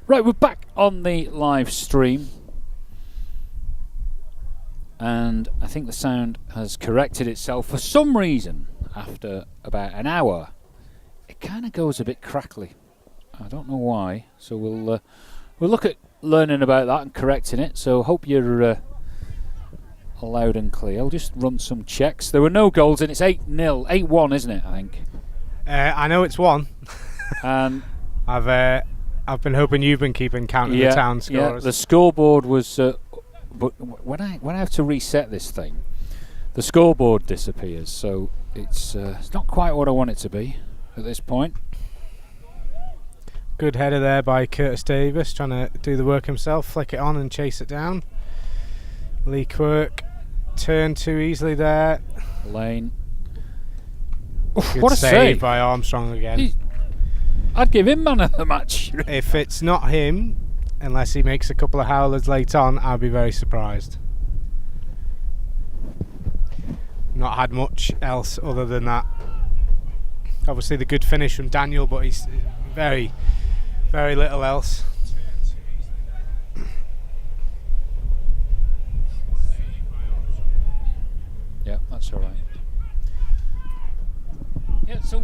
Right, we're back on the live stream. And I think the sound has corrected itself for some reason. After about an hour, it kind of goes a bit crackly. I don't know why. So we'll look at learning about that and correcting it. So hope you're loud and clear. I'll just run some checks. There were no goals and it's 8-0, 8-1, isn't it? I think. I know it's 1. And I've been hoping you've been keeping count of the town scores. Yeah, the scoreboard was. But when I have to reset this thing, the scoreboard disappears. So it's not quite what I want it to be at this point. Good header there by Curtis Davis, trying to do the work himself, flick it on and chase it down. Lee Quirk turned too easily there. Lane. Good What a save by Armstrong again. I'd give him man of the match. If it's not him, unless he makes a couple of howlers late on, I'll be very surprised. Not had much else other than that. Obviously the good finish from Daniel, but he's very, very little else. Yeah, that's all right. Yeah, so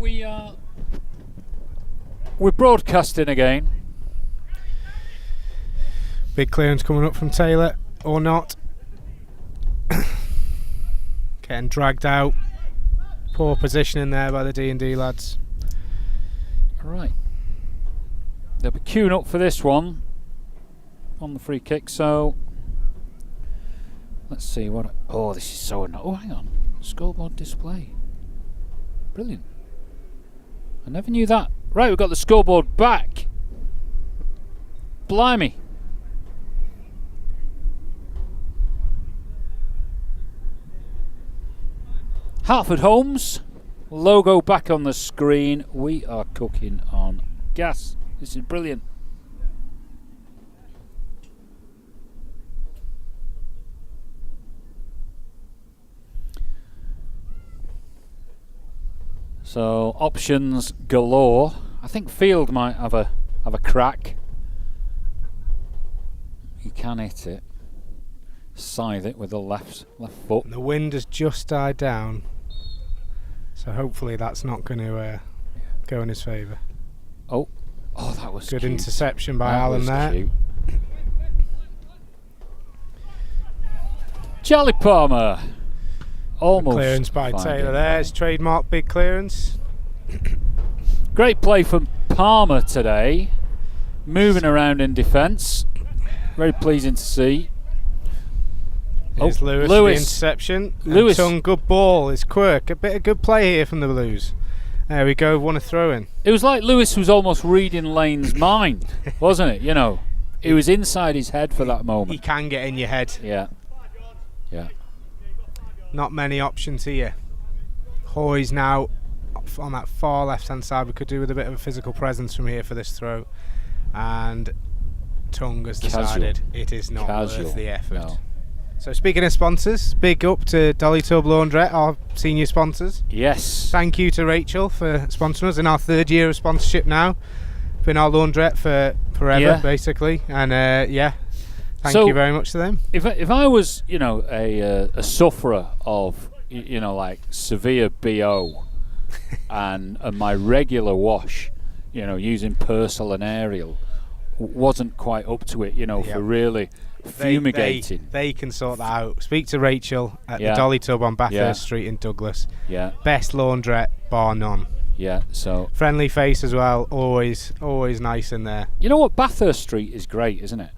we're broadcasting again. Big clearance coming up from Taylor, or not. Getting dragged out. Poor positioning there by the D&D lads. All right. They'll be queuing up for this one on the free kick. So let's see what. Oh, this is so annoying. Oh, hang on. Scoreboard display. Brilliant. I never knew that. Right, we've got the scoreboard back. Blimey. Hartford Homes logo back on the screen. We are cooking on gas. This is brilliant. So options galore. I think Field might have a crack. He can hit it. Scythe it with the left foot. And the wind has just died down. So hopefully that's not going to go in his favour. Oh, that was good cute. interception by That Alan was there. Cute. Charlie Palmer. Almost. Clearance by finding Taylor there. It's trademark big clearance. Great play from Palmer today. Moving around in defence. Very pleasing to see. Here's Lewis for the interception. Lewis. Tongue, good ball. It's Quirk. A bit of good play here from the Blues. There we go. Won a throw in. It was like Lewis was almost reading Lane's mind, wasn't it? You know, it was inside his head for that moment. He can get in your head. Yeah. Yeah. Not many options here. Hoy's now on that far left hand side. We could do with a bit of a physical presence from here for this throw. And Tongue has decided it is not worth the effort. No. So speaking of sponsors, big up to Dolly Tub Laundrette, our senior sponsors. Yes. Thank you to Rachel for sponsoring us in our 3rd year of sponsorship now. Been our laundrette for forever, basically. And thank you very much to them. If I was, a sufferer of, like severe BO and my regular wash, using Persil and Ariel wasn't quite up to it, for really fumigating. They can sort that out. Speak to Rachel at the Dolly Tub on Bathurst Street in Douglas. Yeah. Best laundrette, bar none. Yeah, so friendly face as well, always nice in there. You know what, Bathurst Street is great, isn't it?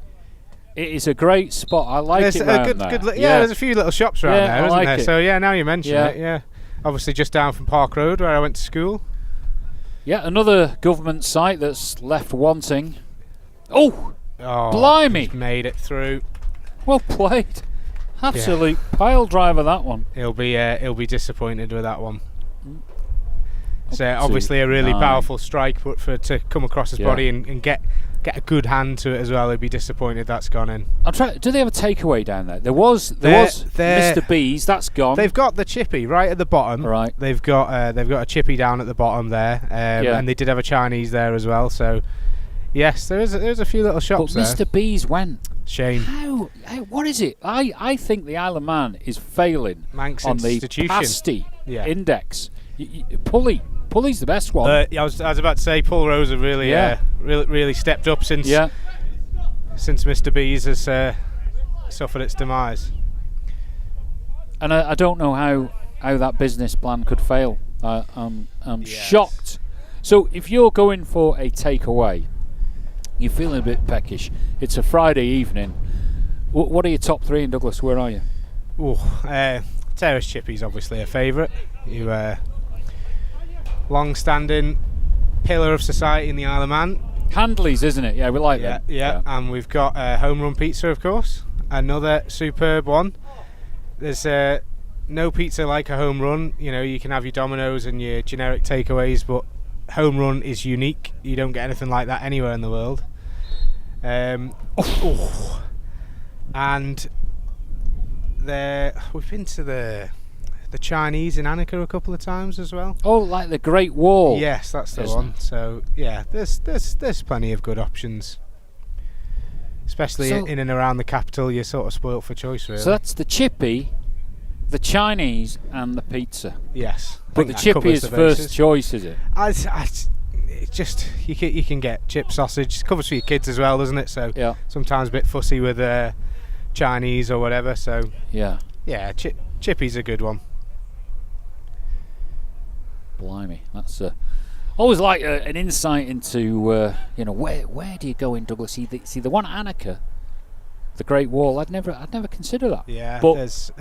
It is a great spot. I like it around there. There's a few little shops around there, isn't there? It. So now you mention it, obviously just down from Park Road where I went to school. Yeah, another government site that's left wanting. Oh, blimey! He's made it through. Well played. Absolute pile driver, that one. He'll be disappointed with that one. So obviously a really powerful strike, but for it to come across his body and get a good hand to it as well, he'd be disappointed that's gone in. I'm trying. Do they have a takeaway down there? There was Mr. B's. That's gone. They've got the chippy right at the bottom. Right. They've got a chippy down at the bottom there, and they did have a Chinese there as well. So Yes, there's a few little But shops there. Mr. B's went. Shame. How? What is it? I think the Isle of Man is failing Manx on the institution. pasty Yeah. index. Pulley's the best one. I was about to say Paul Rose have really, Yeah. really stepped up since Yeah. Mr. B's has suffered its demise. And I don't know how that business plan could fail. I'm Yes. shocked. So if you're going for a takeaway, you're feeling a bit peckish. It's a Friday evening. What are your top three in Douglas? Where are you? Terrace Chippy's obviously a favourite. You long-standing pillar of society in the Isle of Man. Handley's, isn't it? Yeah, we like them. Yeah. And we've got Home Run Pizza, of course, another superb one. There's no pizza like a home run. You know, you can have your Domino's and your generic takeaways, but Home Run is unique. You don't get anything like that anywhere in the world. And we've been to the Chinese in Annaka a couple of times as well. Oh, like the Great Wall. Yes, that's the Isn't one. it? So yeah, there's plenty of good options, especially So- in and around the capital. You're sort of spoilt for choice, really. So that's the Chippy, the Chinese, and the pizza. Yes, I But think the that Chippy covers is the first bases. choice, is it? It's just you can get chip sausage. It covers for your kids as well, doesn't it? So Yeah. sometimes a bit fussy with Chinese or whatever. So Yeah. yeah, Chippy's a good one. Blimey, that's always like an insight into where do you go in Douglas? See the one at Annaka, the Great Wall. I'd never consider that. Yeah, But- there's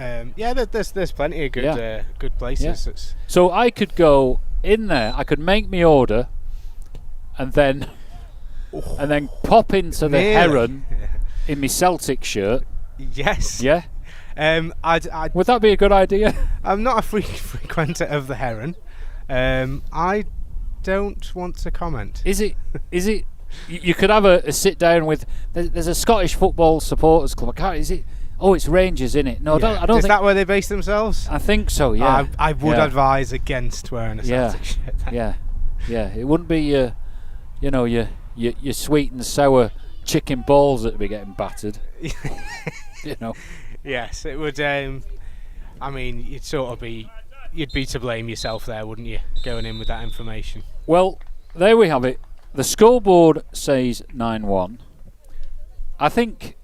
plenty of good Yeah. good places. Yeah. It's, So I could go in there. I could make me order, and then pop into the Nearly. Heron in my Celtic shirt. yes. Yeah, I'd would that be a good idea? I'm not a frequenter of the Heron. I don't want to comment. Is it? You could have a sit down with. There's a Scottish football supporters club. I can't. Is it? Oh, it's Rangers, in it? No, Yeah. I don't Is think. that where they base themselves? I think so. Yeah. I would Yeah. advise against wearing a Yeah. Celtic shirt. Yeah. It wouldn't be your sweet and sour chicken balls that would be getting battered. You know. Yes, it would. I mean, you'd be to blame yourself there, wouldn't you? Going in with that information. Well, there we have it. The scoreboard says 9-1. I think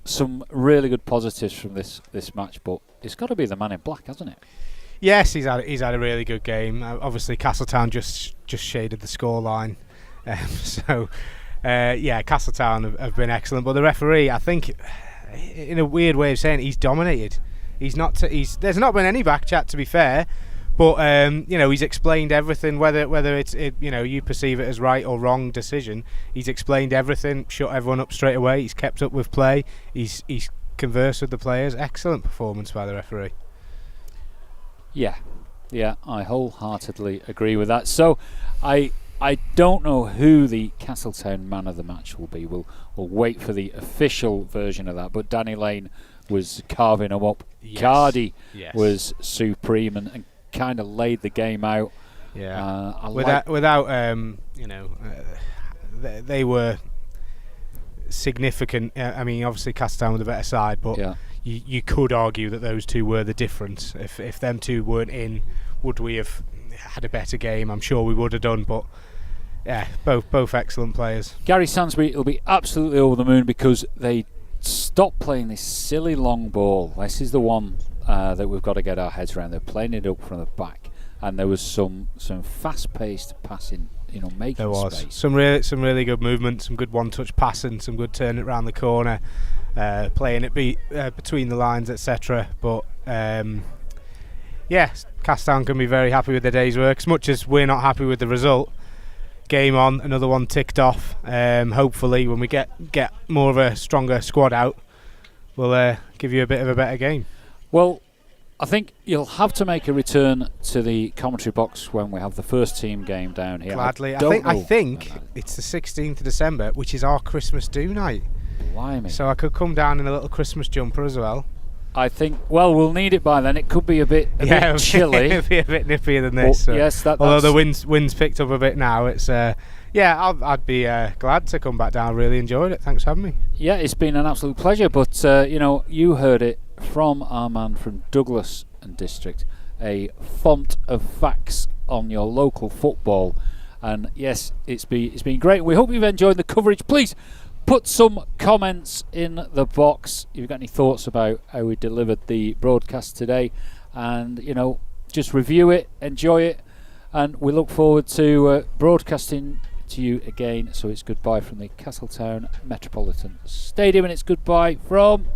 some really good positives from this match, but it's got to be the man in black, hasn't it? Yes, he's had a really good game. Obviously, Castletown just shaded the scoreline, Castletown have been excellent. But the referee, I think, in a weird way of saying it, he's dominated. There's not been any back chat, to be fair, but he's explained everything. Whether it's you perceive it as right or wrong decision, he's explained everything, shut everyone up straight away. He's kept up with play. He's conversed with the players. Excellent performance by the referee. Yeah, I wholeheartedly agree with that. So, I don't know who the Castletown man of the match will be. We'll wait for the official version of that. But Danny Lane was carving them up. Yes. Cardi Yes. was supreme and kind of laid the game out. Yeah. They were significant. I mean, obviously Castletown were the better side, but Yeah. you could argue that those two were the difference. If them two weren't in, would we have had a better game? I'm sure we would have done, but yeah, both excellent players. Gary Sansbury will be absolutely over the moon because they stopped playing this silly long ball. This is the one that we've got to get our heads around. They're playing it up from the back, and there was some fast-paced passing, making There was space. some really good movement, some good one-touch passing, some good turning it around the corner, playing it between the lines, etc. But Castletown can be very happy with their day's work, as much as we're not happy with the result. Game on, another one ticked off. Hopefully, when we get more of a stronger squad out, we'll give you a bit of a better game. Well, I think you'll have to make a return to the commentary box when we have the first team game down here. Gladly, don't I know think when that it's the 16th of December, which is our Christmas do night. is. Blimey. So I could come down in a little Christmas jumper as well. I think, well, we'll need it by then. It could be a bit chilly. It'll be a bit nippier than But this. yes, although that's the wind's picked up a bit now, it's Yeah, I'd be glad to come back down. Really enjoyed it. Thanks for having me. Yeah, it's been an absolute pleasure. But you heard it from our man from Douglas and District, a font of facts on your local football. And yes, it's been great. We hope you've enjoyed the coverage. Please put some comments in the box if you've got any thoughts about how we delivered the broadcast today, and just review it, enjoy it, and we look forward to broadcasting to you again. So it's goodbye from the Castletown Metropolitan Stadium, and it's goodbye from